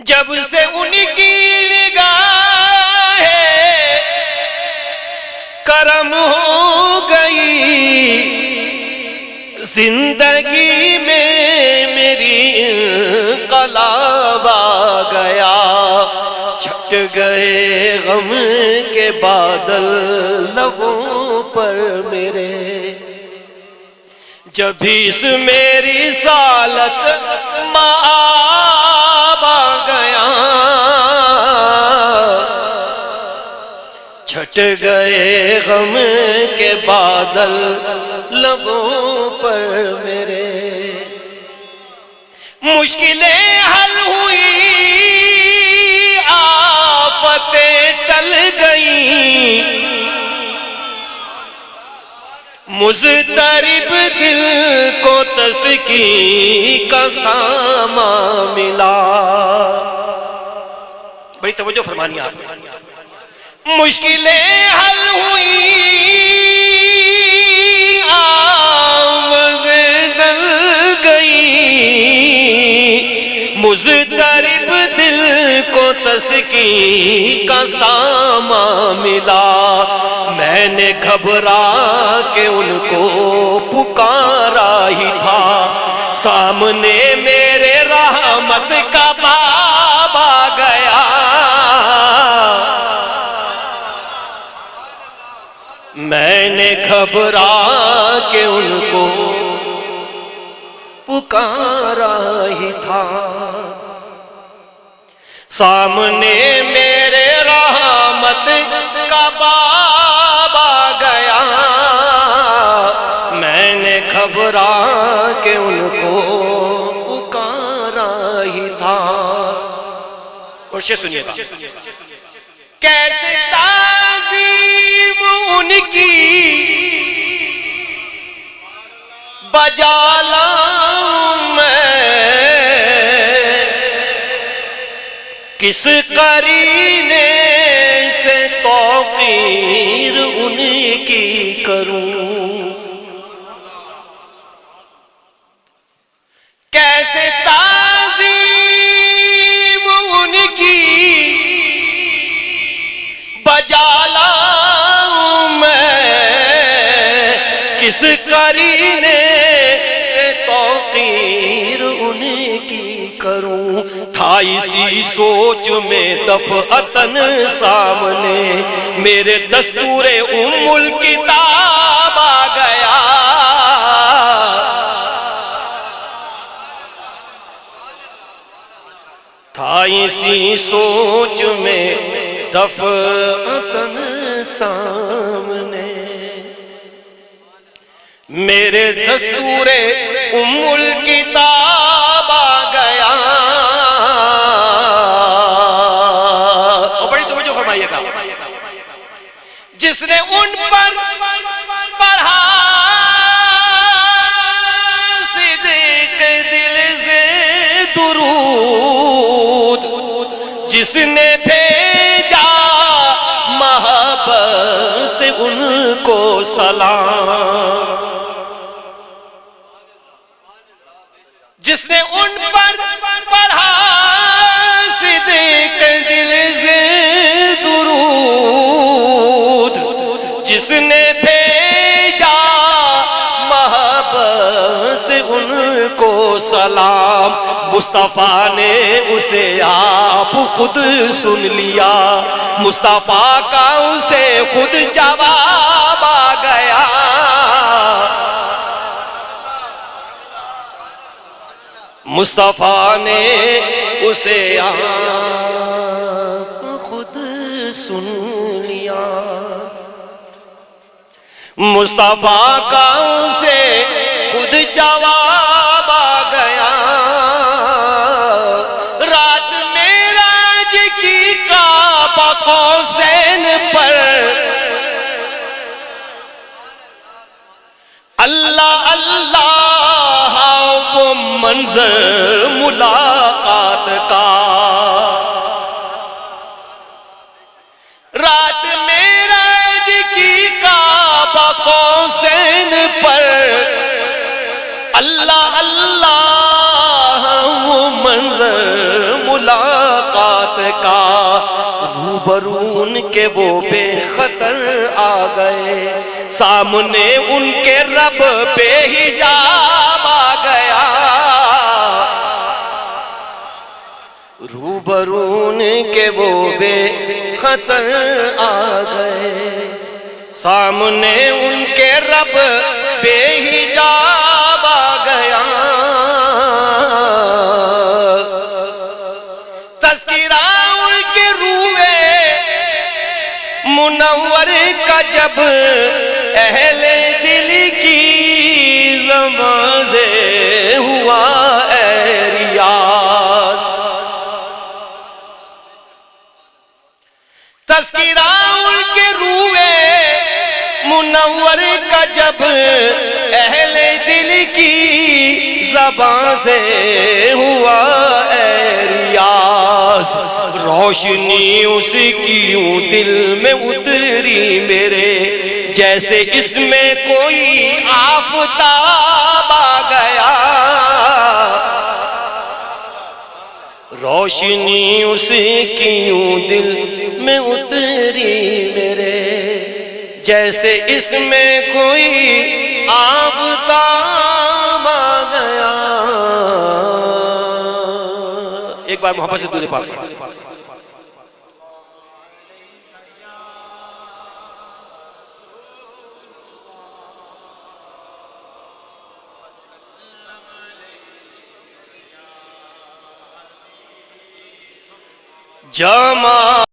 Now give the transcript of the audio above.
جب سے ان کی نگاہ کرم ہو گئی، زندگی میں میری انقلاب آ گیا، چھٹ گئے غم کے بادل لبوں پر میرے، جب اس میری سالت مآب آ گیا، چھٹ گئے غم کے بادل لبوں پر میرے، مشکلیں حل ہوئی، آفتیں ٹل گئیں، مضطرب دل کو تسکین کا سامان ملا۔ بڑی توجہ فرمانی آپ نے۔ مشکلیں حل ہوئی، آفتیں ٹل گئیں، مضطرب دل کو تسکین کا سامان ملا، میں نے گھبرا کے ان کو پکارا ہی تھا، سامنے میرے رحمت کا باب آ گیا، میں نے گھبرا کے ان کو پکارا ہی تھا، سامنے میرے رحمت کا باب آ گیا، میں نے گھبرا کے ان کو پکارا ہی تھا۔ اور شعر سنیے گا، کیسے تعظیم ان کی بجا لاؤں میں، کس قرینے سے توقیر ان کی کروں، کیسے تعظیم ان کی بجا لاؤں میں، کس قرینے سے توقیر ان کی کروں، تھا اسی سوچ میں دفعتاً سامنے میرے دستور ام الکتاب آ گیا، تھا اسی سوچ میں دفعتاً سامنے میرے دستور ام الکتاب آ گیا۔ اور بڑی توجہ فرمائیے گا، جس نے ان پر پڑھا صدق دل سے درود، جس نے بھیجا محبت سے ان کو سلام، جس نے ان پر پڑھا صدق دل سے درود، جس نے بھیجا محبت سے ان کو سلام، مصطفیٰ نے اسے آپ خود سن لیا، مصطفیٰ کا اسے خود جواب آ گیا، مصطفیٰ نے اسے آپ خود سن لیا، مصطفیٰ کا اسے خود جواب آ گیا، رات معراج کی قاب قوسین پر اللہ اللہ وہ منظر ملاقات کا، رات معراج کی قاب قوسین پر اللہ اللہ وہ منظر ملاقات روبرون کے وہ بے خطر آ گئے، سامنے ان کے رب بے حجاب آ گیا، روبرون کے وہ بے خطر آ گئے، سامنے ان کے رب بے حجاب آ گیا، تذکرہ ان کے روئے منور کا جب اہل دل کی زبان سے ہوا اے ریاض، تذکرہ ان کے روئے منور کا جب اہل دل کی زبان سے ہوا اے ریاض، روشنی اس کی یوں دل میں اتری میرے، جیسے اس میں کوئی آفتاب آ گیا، روشنی اس کی یوں دل میں اتری میرے، جیسے اس میں کوئی آفتاب آ گیا۔ ایک بار محبت سے درود پاک۔ جمال